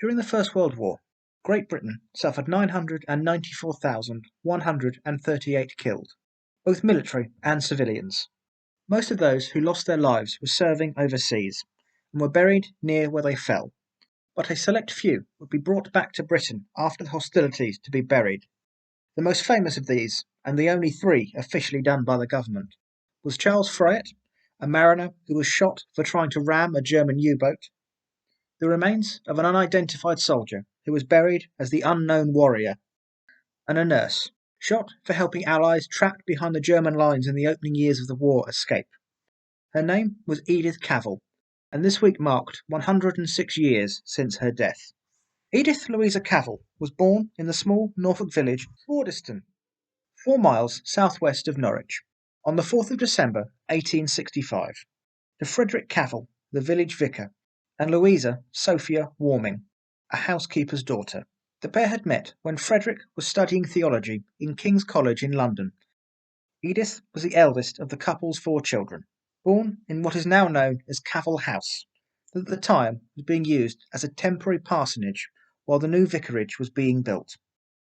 During the First World War, Great Britain suffered 994,138 killed, both military and civilians. Most of those who lost their lives were serving overseas and were buried near where they fell, but a select few would be brought back to Britain after the hostilities to be buried. The most famous of these, and the only three officially done by the government, was Charles Fryatt, a mariner who was shot for trying to ram a German U-boat, the remains of an unidentified soldier who was buried as the Unknown Warrior, and a nurse, shot for helping Allies trapped behind the German lines in the opening years of the war escape. Her name was Edith Cavell, and this week marked 106 years since her death. Edith Louisa Cavell was born in the small Norfolk village Fordiston, 4 miles southwest of Norwich, on the 4th of December 1865, to Frederick Cavell, the village vicar, and Louisa Sophia Warming, a housekeeper's daughter. The pair had met when Frederick was studying theology in King's College in London. Edith was the eldest of the couple's 4 children, born in what is now known as Cavell House, that at the time was being used as a temporary parsonage while the new vicarage was being built,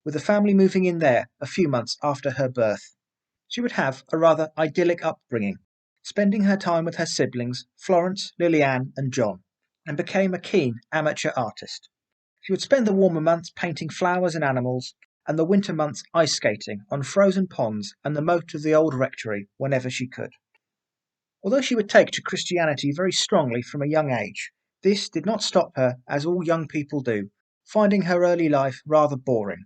with the family moving in there a few months after her birth. She would have a rather idyllic upbringing, spending her time with her siblings Florence, Liliane and John, and became a keen amateur artist. She would spend the warmer months painting flowers and animals, and the winter months ice skating on frozen ponds and the moat of the old rectory whenever she could. Although she would take to Christianity very strongly from a young age, this did not stop her, as all young people do, finding her early life rather boring,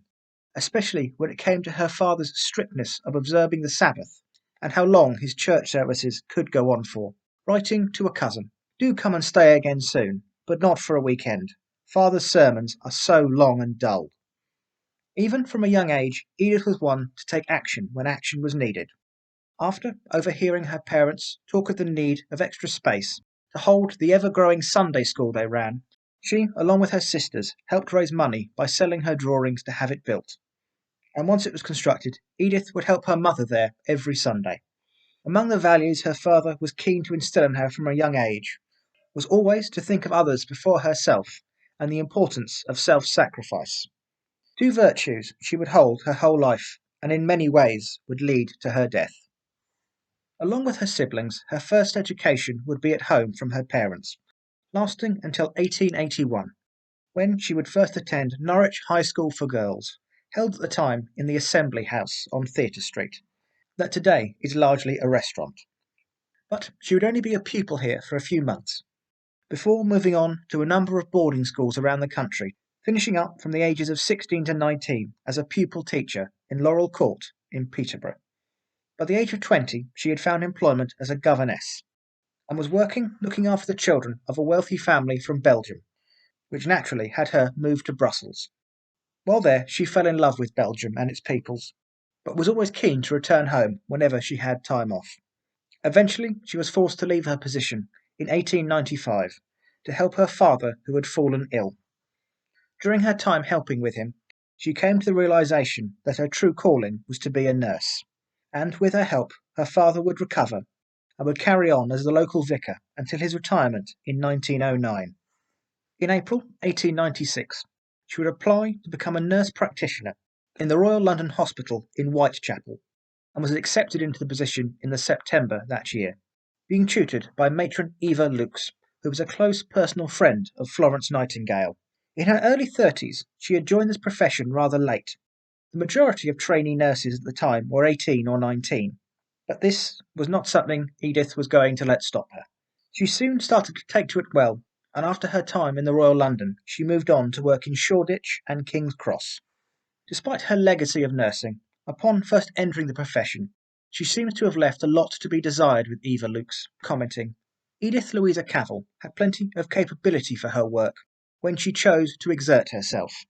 especially when it came to her father's strictness of observing the Sabbath and how long his church services could go on for, writing to a cousin, "Do come and stay again soon, but not for a weekend. Father's sermons are so long and dull." Even from a young age, Edith was one to take action when action was needed. After overhearing her parents talk of the need of extra space to hold the ever-growing Sunday school they ran, she, along with her sisters, helped raise money by selling her drawings to have it built. And once it was constructed, Edith would help her mother there every Sunday. Among the values her father was keen to instill in her from a young age was always to think of others before herself and the importance of self-sacrifice. 2 virtues she would hold her whole life, and in many ways would lead to her death. Along with her siblings, her first education would be at home from her parents, lasting until 1881, when she would first attend Norwich High School for Girls, held at the time in the Assembly House on Theatre Street, that today is largely a restaurant. But she would only be a pupil here for a few months, before moving on to a number of boarding schools around the country, finishing up from the ages of 16 to 19 as a pupil teacher in Laurel Court in Peterborough. By the age of 20, she had found employment as a governess, and was working looking after the children of a wealthy family from Belgium, which naturally had her move to Brussels. While there, she fell in love with Belgium and its peoples, but was always keen to return home whenever she had time off. Eventually, she was forced to leave her position in 1895 to help her father who had fallen ill. During her time helping with him, she came to the realization that her true calling was to be a nurse, and with her help, her father would recover and would carry on as the local vicar until his retirement in 1909. In April 1896, she would apply to become a nurse practitioner in the Royal London Hospital in Whitechapel, and was accepted into the position in the September that year, being tutored by matron Eva Lukes, who was a close personal friend of Florence Nightingale. In her early 30s, she had joined this profession rather late. The majority of trainee nurses at the time were 18 or 19, but this was not something Edith was going to let stop her. She soon started to take to it well, and after her time in the Royal London, she moved on to work in Shoreditch and King's Cross. Despite her legacy of nursing, upon first entering the profession, she seems to have left a lot to be desired, with Eva Lukes commenting, "Edith Louisa Cavell had plenty of capability for her work when she chose to exert herself."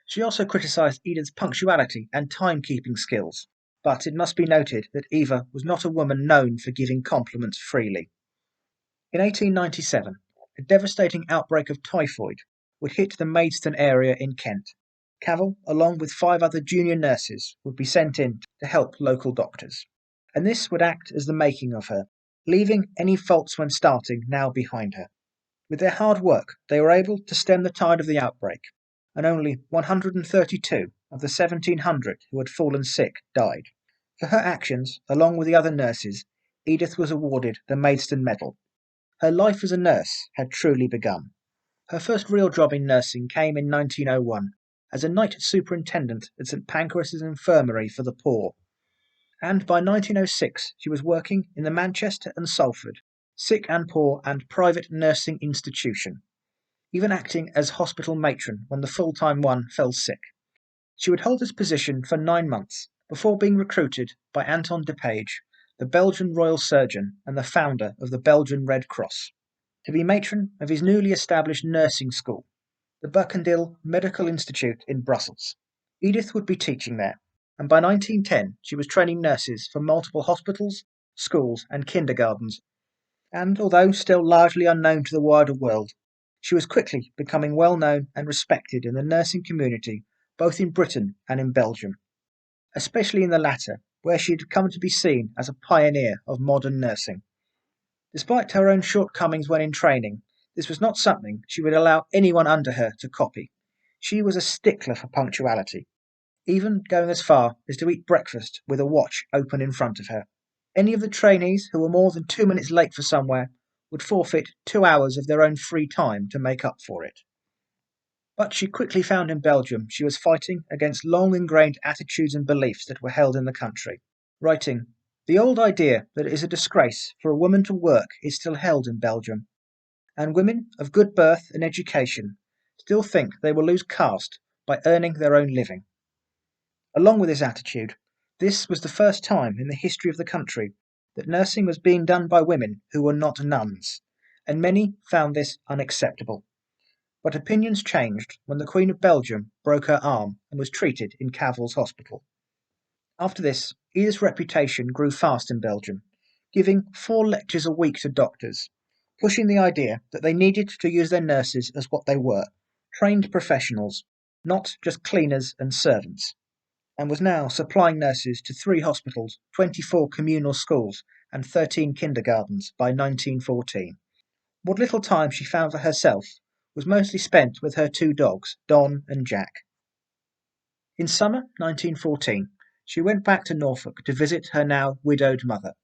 She also criticised Edith's punctuality and timekeeping skills, but it must be noted that Eva was not a woman known for giving compliments freely. In 1897, a devastating outbreak of typhoid would hit the Maidstone area in Kent. Cavell, along with 5 other junior nurses, would be sent in to help local doctors, and this would act as the making of her, leaving any faults when starting now behind her. With their hard work, they were able to stem the tide of the outbreak, and only 132 of the 1,700 who had fallen sick died. For her actions, along with the other nurses, Edith was awarded the Maidstone Medal. Her life as a nurse had truly begun. Her first real job in nursing came in 1901 as a night superintendent at St Pancras' Infirmary for the Poor, and by 1906 she was working in the Manchester and Salford Sick and Poor and Private Nursing Institution, even acting as hospital matron when the full-time one fell sick. She would hold this position for 9 months before being recruited by Anton de Page, the Belgian royal surgeon and the founder of the Belgian Red Cross, to be matron of his newly established nursing school, the Berkendeel Medical Institute in Brussels. Edith would be teaching there, and by 1910 she was training nurses for multiple hospitals, schools and kindergartens, and although still largely unknown to the wider world, she was quickly becoming well known and respected in the nursing community both in Britain and in Belgium, especially in the latter, where she had come to be seen as a pioneer of modern nursing. Despite her own shortcomings when in training, this was not something she would allow anyone under her to copy. She was a stickler for punctuality, even going as far as to eat breakfast with a watch open in front of her. Any of the trainees who were more than 2 minutes late for somewhere would forfeit 2 hours of their own free time to make up for it. But she quickly found in Belgium she was fighting against long-ingrained attitudes and beliefs that were held in the country, writing, "The old idea that it is a disgrace for a woman to work is still held in Belgium, and women of good birth and education still think they will lose caste by earning their own living." Along with this attitude, this was the first time in the history of the country that nursing was being done by women who were not nuns, and many found this unacceptable. But opinions changed when the Queen of Belgium broke her arm and was treated in Cavell's hospital. After this, Edith's reputation grew fast in Belgium, giving 4 lectures a week to doctors, pushing the idea that they needed to use their nurses as what they were, trained professionals, not just cleaners and servants, and was now supplying nurses to 3 hospitals, 24 communal schools, and 13 kindergartens by 1914. What little time she found for herself was mostly spent with her 2 dogs, Don and Jack. In summer 1914, she went back to Norfolk to visit her now widowed mother,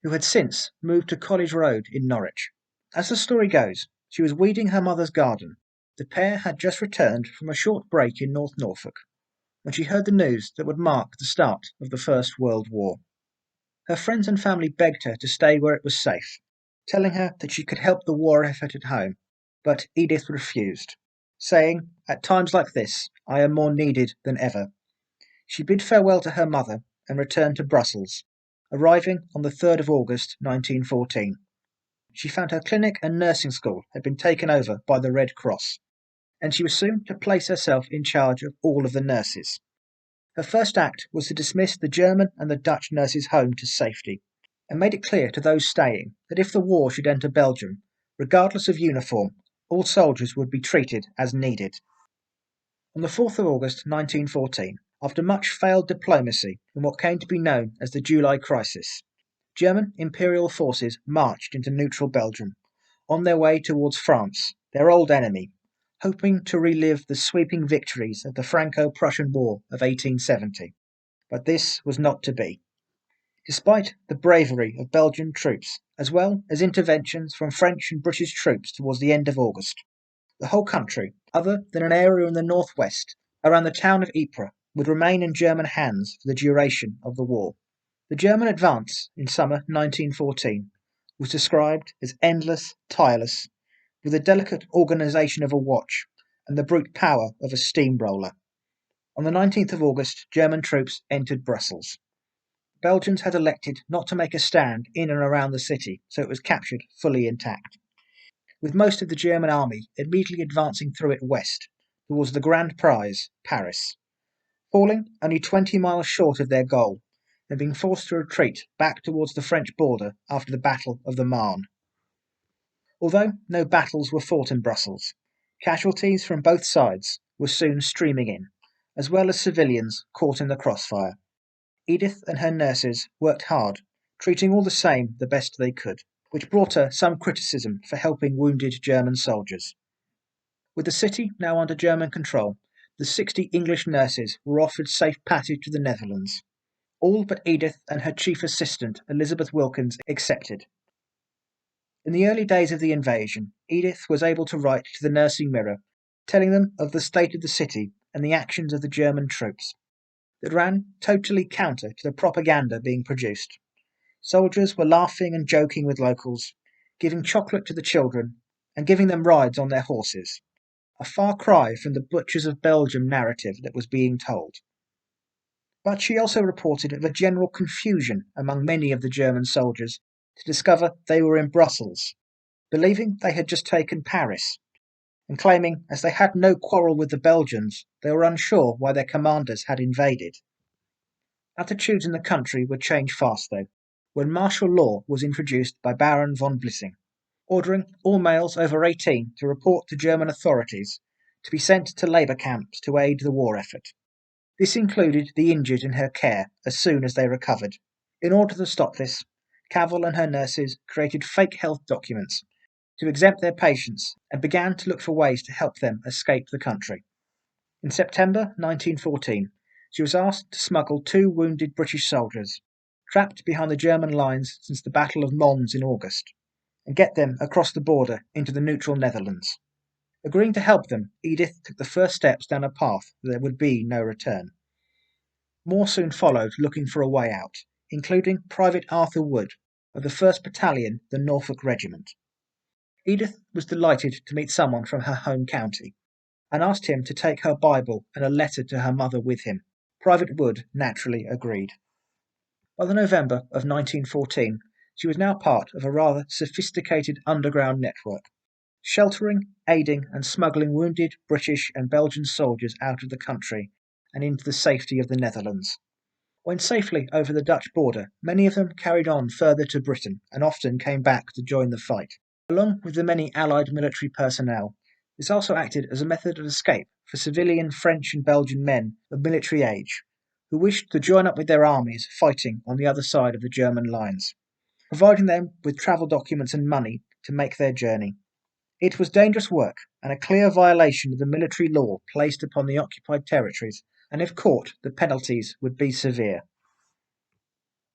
who had since moved to College Road in Norwich. As the story goes, she was weeding her mother's garden. The pair had just returned from a short break in North Norfolk, when she heard the news that would mark the start of the First World War. Her friends and family begged her to stay where it was safe, telling her that she could help the war effort at home, but Edith refused, saying, "At times like this, I am more needed than ever." She bid farewell to her mother and returned to Brussels, arriving on the 3rd of August 1914. She found her clinic and nursing school had been taken over by the Red Cross, and she was soon to place herself in charge of all of the nurses. Her first act was to dismiss the German and the Dutch nurses home to safety, and made it clear to those staying that if the war should enter Belgium, regardless of uniform, all soldiers would be treated as needed. On the 4th of August 1914, after much failed diplomacy in what came to be known as the July Crisis, German imperial forces marched into neutral Belgium, on their way towards France, their old enemy, hoping to relive the sweeping victories of the Franco-Prussian War of 1870. But this was not to be. Despite the bravery of Belgian troops, as well as interventions from French and British troops towards the end of August, the whole country, other than an area in the northwest, around the town of Ypres, would remain in German hands for the duration of the war. The German advance in summer 1914 was described as endless, tireless, with the delicate organisation of a watch and the brute power of a steamroller. On the 19th of August, German troops entered Brussels. Belgians had elected not to make a stand in and around the city, so it was captured fully intact, with most of the German army immediately advancing through it west, towards the grand prize, Paris, falling only 20 miles short of their goal, and being forced to retreat back towards the French border after the Battle of the Marne. Although no battles were fought in Brussels, casualties from both sides were soon streaming in, as well as civilians caught in the crossfire. Edith and her nurses worked hard, treating all the same the best they could. which brought her some criticism for helping wounded German soldiers. With the city now under German control, the 60 English nurses were offered safe passage to the Netherlands. All but Edith and her chief assistant, Elizabeth Wilkins, accepted. In the early days of the invasion, Edith was able to write to the Nursing Mirror, telling them of the state of the city and the actions of the German troops that ran totally counter to the propaganda being produced. Soldiers were laughing and joking with locals, giving chocolate to the children, and giving them rides on their horses, a far cry from the Butchers of Belgium narrative that was being told. But she also reported of a general confusion among many of the German soldiers to discover they were in Brussels, believing they had just taken Paris, and claiming as they had no quarrel with the Belgians, they were unsure why their commanders had invaded. Attitudes in the country would change fast, though, when martial law was introduced by Baron von Blissing, ordering all males over 18 to report to German authorities to be sent to labour camps to aid the war effort. This included the injured in her care as soon as they recovered. In order to stop this, Cavell and her nurses created fake health documents to exempt their patients and began to look for ways to help them escape the country. In September 1914, she was asked to smuggle 2 wounded British soldiers, trapped behind the German lines since the Battle of Mons in August, and get them across the border into the neutral Netherlands. Agreeing to help them, Edith took the first steps down a path that there would be no return. More soon followed looking for a way out, including Private Arthur Wood of the 1st Battalion, the Norfolk Regiment. Edith was delighted to meet someone from her home county, and asked him to take her Bible and a letter to her mother with him. Private Wood naturally agreed. By the November of 1914, she was now part of a rather sophisticated underground network, sheltering, aiding and smuggling wounded British and Belgian soldiers out of the country and into the safety of the Netherlands. When safely over the Dutch border, many of them carried on further to Britain and often came back to join the fight. Along with the many Allied military personnel, this also acted as a method of escape for civilian French and Belgian men of military age who wished to join up with their armies fighting on the other side of the German lines, providing them with travel documents and money to make their journey. It was dangerous work and a clear violation of the military law placed upon the occupied territories, and if caught, the penalties would be severe.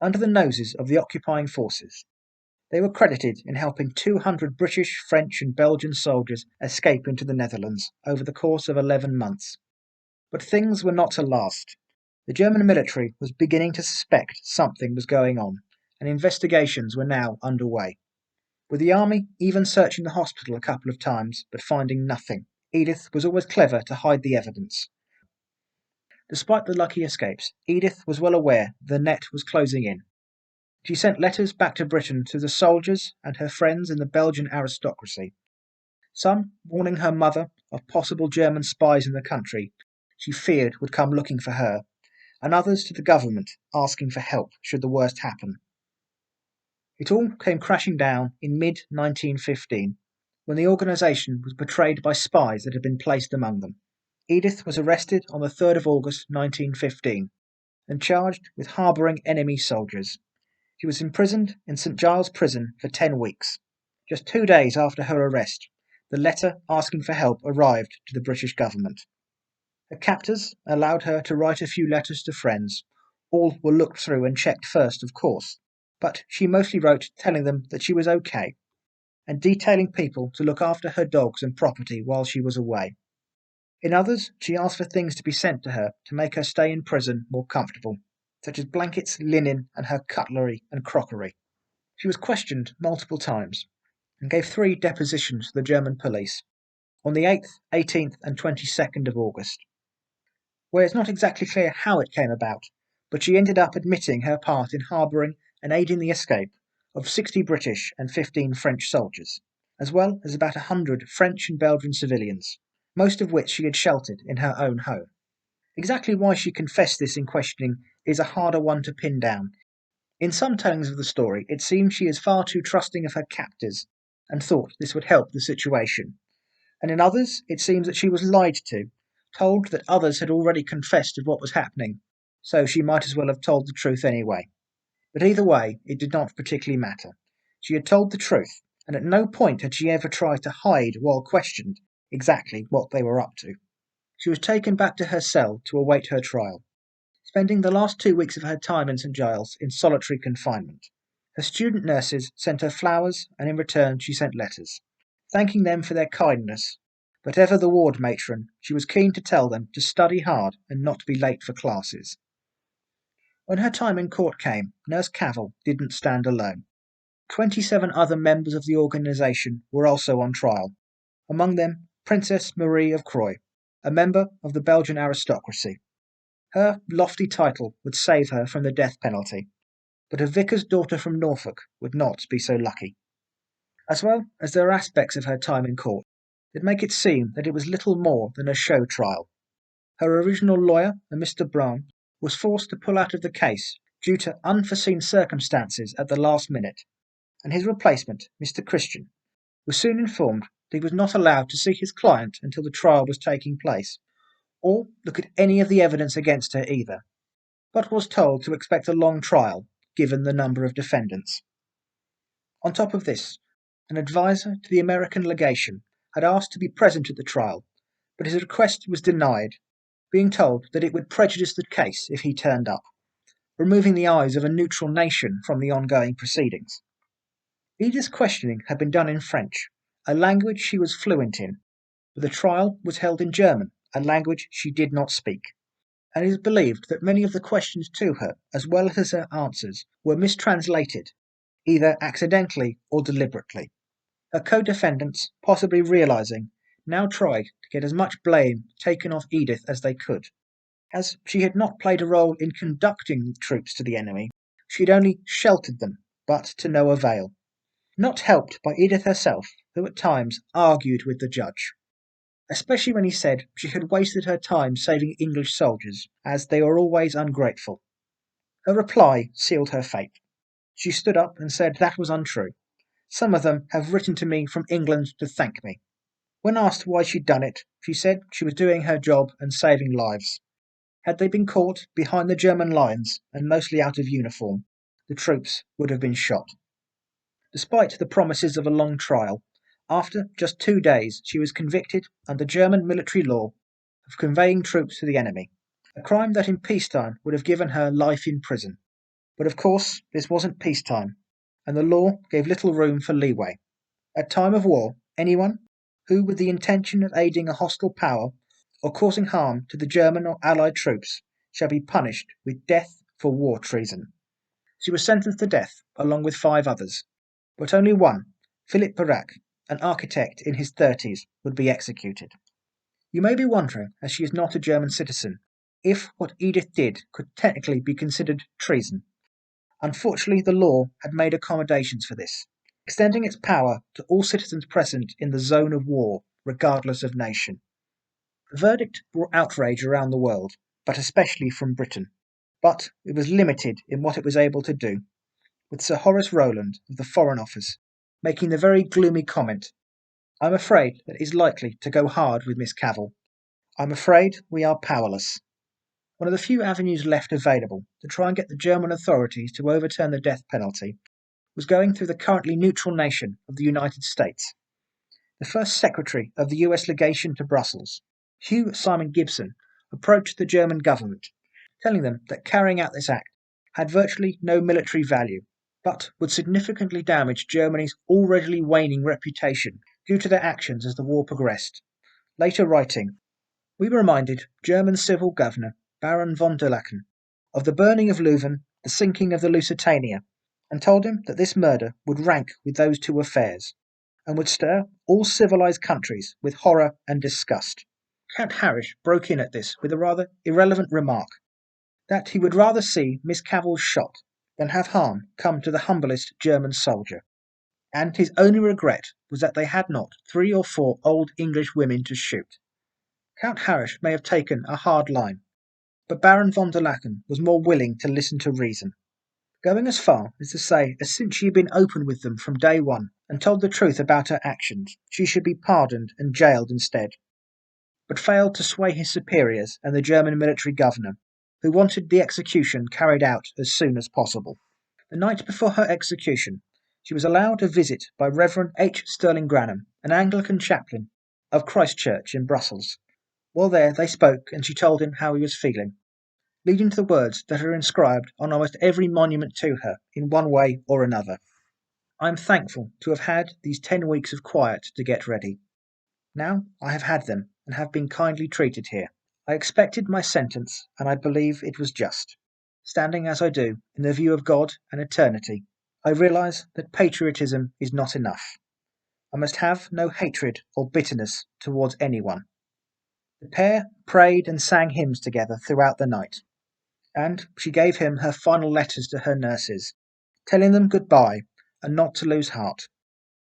Under the noses of the occupying forces, they were credited in helping 200 British, French and Belgian soldiers escape into the Netherlands over the course of 11 months. But things were not to last. The German military was beginning to suspect something was going on, and investigations were now underway. With the army even searching the hospital a couple of times, but finding nothing, Edith was always clever to hide the evidence. Despite the lucky escapes, Edith was well aware the net was closing in. She sent letters back to Britain to the soldiers and her friends in the Belgian aristocracy, some warning her mother of possible German spies in the country she feared would come looking for her, and others to the government asking for help should the worst happen. It all came crashing down in mid-1915, when the organisation was betrayed by spies that had been placed among them. Edith was arrested on the 3rd of August 1915 and charged with harbouring enemy soldiers. She was imprisoned in Saint-Gilles prison for 10 weeks. Just 2 days after her arrest, the letter asking for help arrived to the British government. Her captors allowed her to write a few letters to friends. All were looked through and checked first, of course, but she mostly wrote telling them that she was okay, and detailing people to look after her dogs and property while she was away. In others, she asked for things to be sent to her to make her stay in prison more comfortable, such as blankets, linen, and her cutlery and crockery. She was questioned multiple times, and gave 3 depositions to the German police, on the 8th, 18th and 22nd of August, where it's not exactly clear how it came about, but she ended up admitting her part in harbouring and aiding the escape of 60 British and 15 French soldiers, as well as about 100 French and Belgian civilians, most of which she had sheltered in her own home. Exactly why she confessed this in questioning is a harder one to pin down. In some tellings of the story, it seems she is far too trusting of her captors and thought this would help the situation. And in others, it seems that she was lied to, told that others had already confessed of what was happening, so she might as well have told the truth anyway. But either way, it did not particularly matter. She had told the truth, and at no point had she ever tried to hide while questioned exactly what they were up to. She was taken back to her cell to await her trial, spending the last 2 weeks of her time in Saint-Gilles in solitary confinement. Her student nurses sent her flowers, and in return she sent letters, thanking them for their kindness, but ever the ward matron, she was keen to tell them to study hard and not be late for classes. When her time in court came, Nurse Cavell didn't stand alone. 27 other members of the organisation were also on trial, among them Princess Marie of Croy, a member of the Belgian aristocracy. Her lofty title would save her from the death penalty, but a vicar's daughter from Norfolk would not be so lucky. As well as there are aspects of her time in court that make it seem that it was little more than a show trial. Her original lawyer, a Mr. Brown, was forced to pull out of the case due to unforeseen circumstances at the last minute, and his replacement, Mr. Christian, was soon informed that he was not allowed to see his client until the trial was taking place, or look at any of the evidence against her either, but was told to expect a long trial, given the number of defendants. On top of this, an advisor to the American legation had asked to be present at the trial, but his request was denied, being told that it would prejudice the case if he turned up, removing the eyes of a neutral nation from the ongoing proceedings. Edith's questioning had been done in French, a language she was fluent in, but the trial was held in German, a language she did not speak, and it is believed that many of the questions to her, as well as her answers, were mistranslated, either accidentally or deliberately. Her co-defendants, possibly realising, now tried to get as much blame taken off Edith as they could. As she had not played a role in conducting troops to the enemy, she had only sheltered them, but to no avail. Not helped by Edith herself, who at times argued with the judge, especially when he said she had wasted her time saving English soldiers, as they were always ungrateful. Her reply sealed her fate. She stood up and said that was untrue. Some of them have written to me from England to thank me. When asked why she'd done it, she said she was doing her job and saving lives. Had they been caught behind the German lines and mostly out of uniform, the troops would have been shot. Despite the promises of a long trial, after just 2 days she was convicted under German military law of conveying troops to the enemy, a crime that in peacetime would have given her life in prison. But of course, this wasn't peacetime, and the law gave little room for leeway. At time of war, anyone who, with the intention of aiding a hostile power or causing harm to the German or Allied troops, shall be punished with death for war treason. She was sentenced to death along with 5 others, but only one, Philip Barak, an architect in his 30s, would be executed. You may be wondering, as she is not a German citizen, if what Edith did could technically be considered treason. Unfortunately, the law had made accommodations for this, extending its power to all citizens present in the zone of war, regardless of nation. The verdict brought outrage around the world, but especially from Britain, but it was limited in what it was able to do, with Sir Horace Rowland of the Foreign Office making the very gloomy comment, "I'm afraid that it is likely to go hard with Miss Cavell. I'm afraid we are powerless." One of the few avenues left available to try and get the German authorities to overturn the death penalty was going through the currently neutral nation of the United States. The first secretary of the US legation to Brussels, Hugh Simon Gibson, approached the German government, telling them that carrying out this act had virtually no military value, but would significantly damage Germany's already waning reputation due to their actions as the war progressed. Later writing, "We reminded German civil governor Baron von der Lacken of the burning of Leuven, the sinking of the Lusitania, and told him that this murder would rank with those 2 affairs, and would stir all civilized countries with horror and disgust." Count Harris broke in at this with a rather irrelevant remark, that he would rather see Miss Cavell shot than have harm come to the humblest German soldier, and his only regret was that they had not 3 or 4 old English women to shoot. Count Harris may have taken a hard line, but Baron von der Lacken was more willing to listen to reason, going as far as to say that since she had been open with them from day one and told the truth about her actions, she should be pardoned and jailed instead, but failed to sway his superiors and the German military governor, who wanted the execution carried out as soon as possible. The night before her execution, She was allowed a visit by Reverend H. Sterling Granham, an Anglican chaplain of Christ Church in Brussels. While there, they spoke, and she told him how he was feeling, leading to the words that are inscribed on almost every monument to her in one way or another. I am thankful to have had these 10 weeks of quiet to get ready. Now I have had them, and have been kindly treated here. I expected my sentence, and I believe it was just. Standing as I do in the view of God and eternity, I realise that patriotism is not enough. I must have no hatred or bitterness towards anyone. The pair prayed and sang hymns together throughout the night, and she gave him her final letters to her nurses, telling them goodbye and not to lose heart,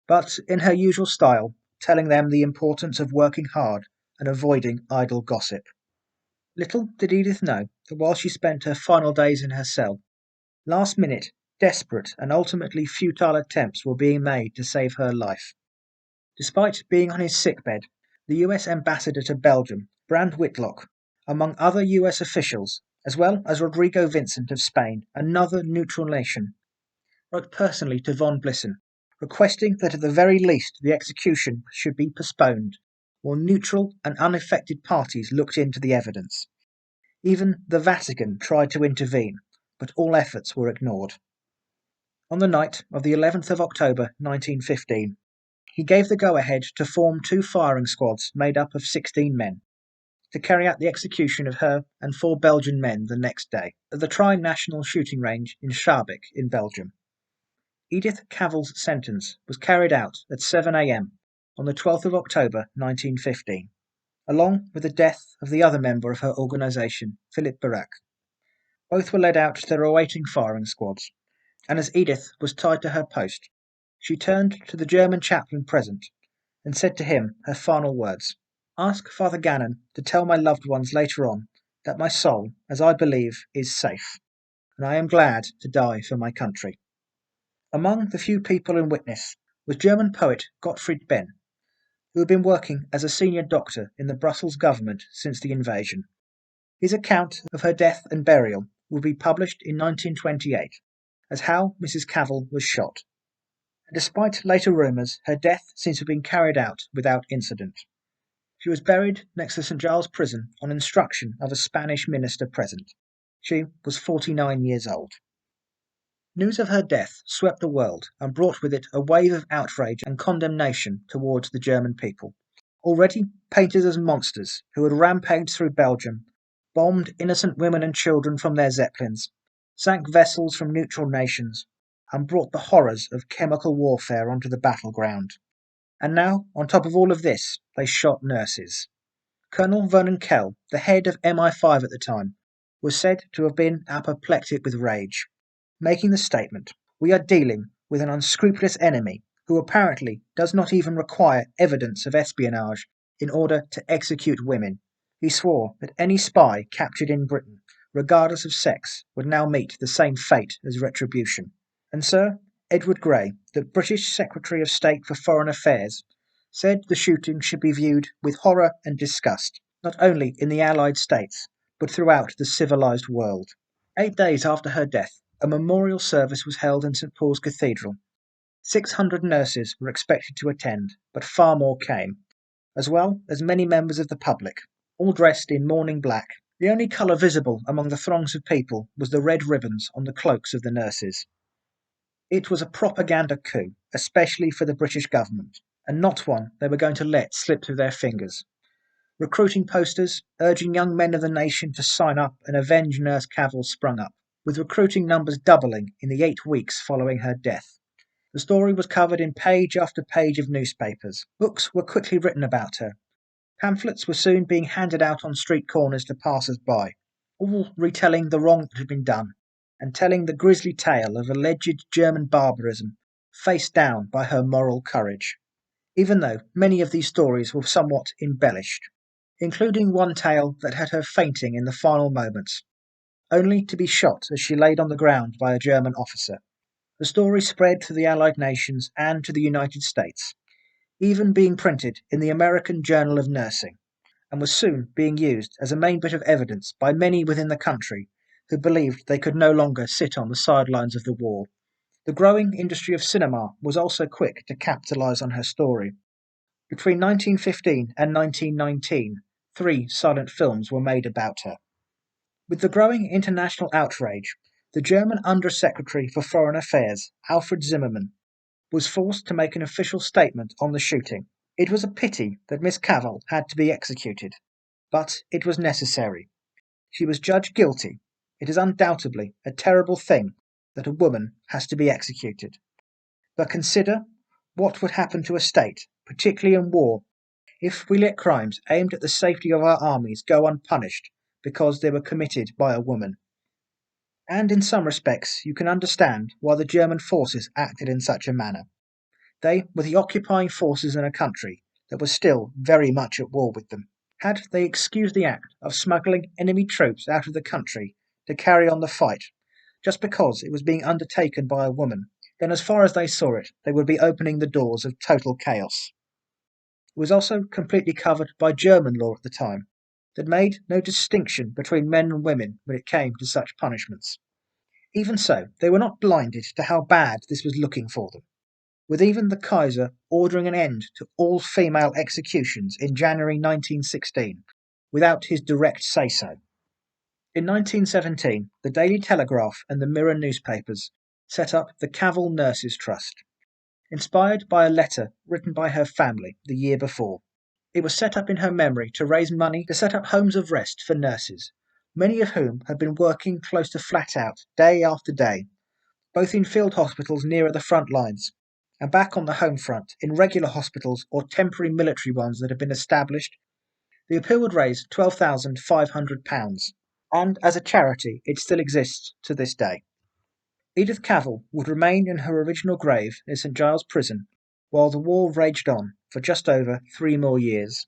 but in her usual style, telling them the importance of working hard and avoiding idle gossip. Little did Edith know that while she spent her final days in her cell, last-minute, desperate and ultimately futile attempts were being made to save her life. Despite being on his sickbed, the US ambassador to Belgium, Brand Whitlock, among other US officials, as well as Rodrigo Vincent of Spain, another neutral nation, wrote personally to von Blissen, requesting that at the very least the execution should be postponed, while neutral and unaffected parties looked into the evidence. Even the Vatican tried to intervene, but all efforts were ignored. On the night of the 11th of October 1915, he gave the go-ahead to form 2 firing squads made up of 16 men, to carry out the execution of her and 4 Belgian men the next day, at the tri-national shooting range in Schaerbeek in Belgium. Edith Cavill's sentence was carried out at 7 a.m. on the 12th of October 1915, along with the death of the other member of her organisation, Philip Barak. Both were led out to their awaiting firing squads, and as Edith was tied to her post, she turned to the German chaplain present and said to him her final words: "Ask Father Gannon to tell my loved ones later on that my soul, as I believe, is safe, and I am glad to die for my country." Among the few people in witness was German poet Gottfried Benn, who had been working as a senior doctor in the Brussels government since the invasion. His account of her death and burial would be published in 1928 as How Mrs. Cavill Was Shot. And despite later rumours, her death seems to have been carried out without incident. She was buried next to Saint-Gilles prison on instruction of a Spanish minister present. She was 49 years old. News of her death swept the world and brought with it a wave of outrage and condemnation towards the German people, already painted as monsters who had rampaged through Belgium, bombed innocent women and children from their zeppelins, sank vessels from neutral nations, and brought the horrors of chemical warfare onto the battleground. And now, on top of all of this, they shot nurses. Colonel Vernon Kell, the head of MI5 at the time, was said to have been apoplectic with rage, making the statement, "We are dealing with an unscrupulous enemy who apparently does not even require evidence of espionage in order to execute women." He swore that any spy captured in Britain, regardless of sex, would now meet the same fate as retribution. And Sir Edward Grey, the British Secretary of State for Foreign Affairs, said the shooting should be viewed with horror and disgust, not only in the Allied States, but throughout the civilized world. 8 days after her death, a memorial service was held in St. Paul's Cathedral. 600 nurses were expected to attend, but far more came, as well as many members of the public, all dressed in mourning black. The only colour visible among the throngs of people was the red ribbons on the cloaks of the nurses. It was a propaganda coup, especially for the British government, and not one they were going to let slip through their fingers. Recruiting posters urging young men of the nation to sign up and avenge Nurse Cavill sprung up, with recruiting numbers doubling in the 8 weeks following her death. The story was covered in page after page of newspapers. Books were quickly written about her. Pamphlets were soon being handed out on street corners to passers-by, all retelling the wrong that had been done, and telling the grisly tale of alleged German barbarism, faced down by her moral courage. Even though many of these stories were somewhat embellished, including one tale that had her fainting in the final moments, only to be shot as she laid on the ground by a German officer. The story spread to the Allied nations and to the United States, even being printed in the American Journal of Nursing, and was soon being used as a main bit of evidence by many within the country who believed they could no longer sit on the sidelines of the war. The growing industry of cinema was also quick to capitalise on her story. Between 1915 and 1919, 3 silent films were made about her. With the growing international outrage, the German Undersecretary for Foreign Affairs, Alfred Zimmermann, was forced to make an official statement on the shooting. It was a pity that Miss Cavell had to be executed, but it was necessary. She was judged guilty. It is undoubtedly a terrible thing that a woman has to be executed. But consider what would happen to a state, particularly in war, if we let crimes aimed at the safety of our armies go unpunished because they were committed by a woman. And in some respects you can understand why the German forces acted in such a manner. They were the occupying forces in a country that was still very much at war with them. Had they excused the act of smuggling enemy troops out of the country to carry on the fight, just because it was being undertaken by a woman, then as far as they saw it, they would be opening the doors of total chaos. It was also completely covered by German law at the time, that made no distinction between men and women when it came to such punishments. Even so, they were not blinded to how bad this was looking for them, with even the Kaiser ordering an end to all female executions in January 1916, without his direct say-so. In 1917, the Daily Telegraph and the Mirror newspapers set up the Cavill Nurses Trust, inspired by a letter written by her family the year before. It was set up in her memory to raise money to set up homes of rest for nurses, many of whom had been working close to flat out day after day, both in field hospitals nearer the front lines and back on the home front in regular hospitals or temporary military ones that had been established. The appeal would raise £12,500, and as a charity it still exists to this day. Edith Cavell would remain in her original grave in Saint-Gilles prison while the war raged on for just over 3 more years,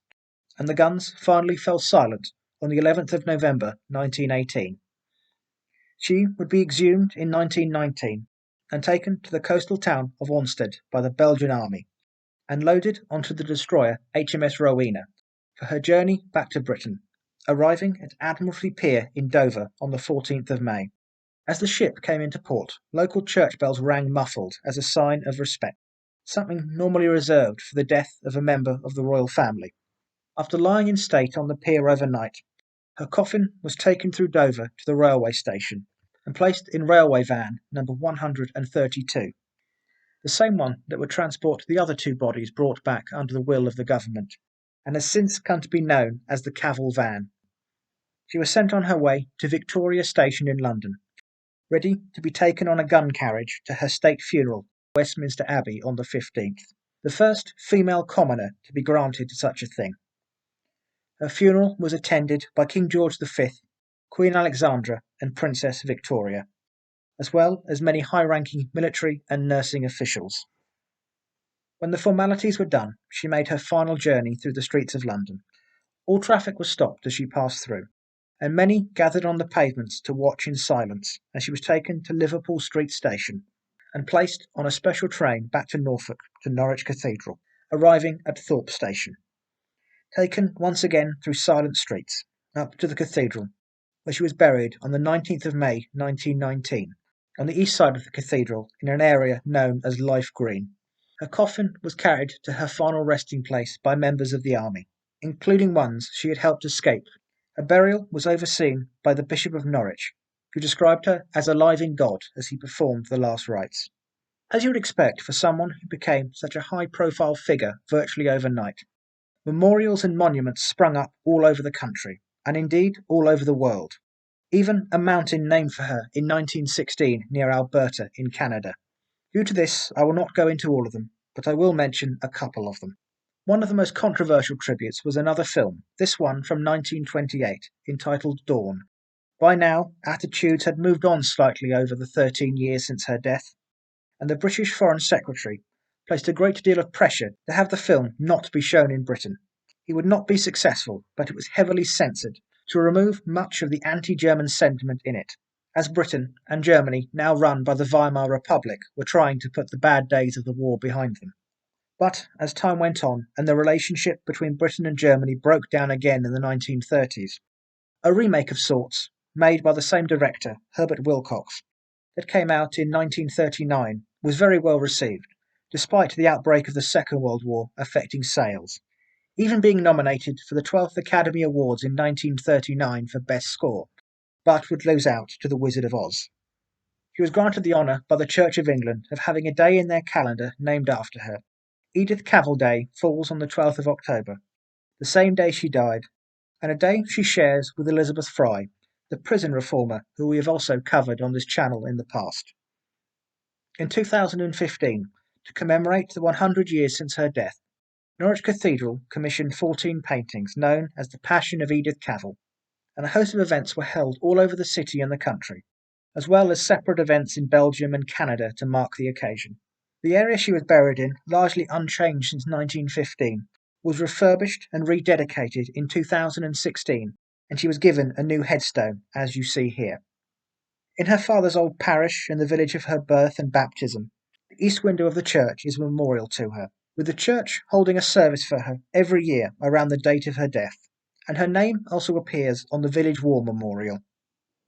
and the guns finally fell silent on the 11th of November 1918. She would be exhumed in 1919 and taken to the coastal town of Ostend by the Belgian army, and loaded onto the destroyer HMS Rowena for her journey back to Britain, arriving at Admiralty Pier in Dover on the 14th of May. As the ship came into port, local church bells rang muffled as a sign of respect, something normally reserved for the death of a member of the royal family. After lying in state on the pier overnight, her coffin was taken through Dover to the railway station and placed in railway van number 132, the same one that would transport the other 2 bodies brought back under the will of the government, and has since come to be known as the Cavill van. She was sent on her way to Victoria Station in London, ready to be taken on a gun carriage to her state funeral at Westminster Abbey on the 15th, the first female commoner to be granted such a thing. Her funeral was attended by King George V, Queen Alexandra and Princess Victoria, as well as many high-ranking military and nursing officials. When the formalities were done, she made her final journey through the streets of London. All traffic was stopped as she passed through, and many gathered on the pavements to watch in silence as she was taken to Liverpool Street Station and placed on a special train back to Norfolk to Norwich Cathedral, arriving at Thorpe Station. Taken once again through silent streets, up to the cathedral, where she was buried on the 19th of May 1919, on the east side of the cathedral in an area known as Life Green. Her coffin was carried to her final resting place by members of the army, including ones she had helped escape. Her burial was overseen by the Bishop of Norwich, who described her as alive in God as he performed the last rites. As you would expect for someone who became such a high-profile figure virtually overnight, memorials and monuments sprung up all over the country, and indeed all over the world. Even a mountain named for her in 1916 near Alberta in Canada. Due to this, I will not go into all of them, but I will mention a couple of them. One of the most controversial tributes was another film, this one from 1928, entitled Dawn. By now, attitudes had moved on slightly over the 13 years since her death, and the British Foreign Secretary placed a great deal of pressure to have the film not be shown in Britain. He would not be successful, but it was heavily censored to remove much of the anti-German sentiment in it, as Britain and Germany, now run by the Weimar Republic, were trying to put the bad days of the war behind them. But as time went on and the relationship between Britain and Germany broke down again in the 1930s, a remake of sorts, made by the same director, Herbert Wilcox, that came out in 1939 was very well received, despite the outbreak of the Second World War affecting sales, even being nominated for the 12th Academy Awards in 1939 for Best Score, but would lose out to The Wizard of Oz. She was granted the honour by the Church of England of having a day in their calendar named after her. Edith Cavell Day falls on the 12th of October, the same day she died, and a day she shares with Elizabeth Fry, the prison reformer who we have also covered on this channel in the past. In 2015, to commemorate the 100 years since her death, Norwich Cathedral commissioned 14 paintings known as The Passion of Edith Cavell, and a host of events were held all over the city and the country, as well as separate events in Belgium and Canada to mark the occasion. The area she was buried in, largely unchanged since 1915, was refurbished and rededicated in 2016, and she was given a new headstone, as you see here. In her father's old parish in the village of her birth and baptism, the east window of the church is a memorial to her, with the church holding a service for her every year around the date of her death, and her name also appears on the village war memorial.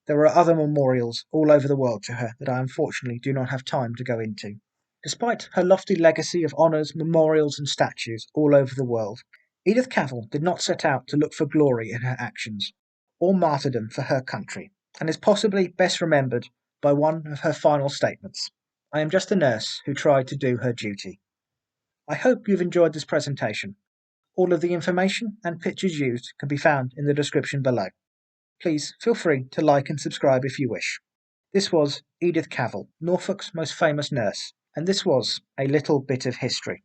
There are other memorials all over the world to her that I unfortunately do not have time to go into. Despite her lofty legacy of honours, memorials and statues all over the world, Edith Cavell did not set out to look for glory in her actions, or martyrdom for her country, and is possibly best remembered by one of her final statements: "I am just a nurse who tried to do her duty." I hope you've enjoyed this presentation. All of the information and pictures used can be found in the description below. Please feel free to like and subscribe if you wish. This was Edith Cavell, Norfolk's most famous nurse, and this was a little bit of history.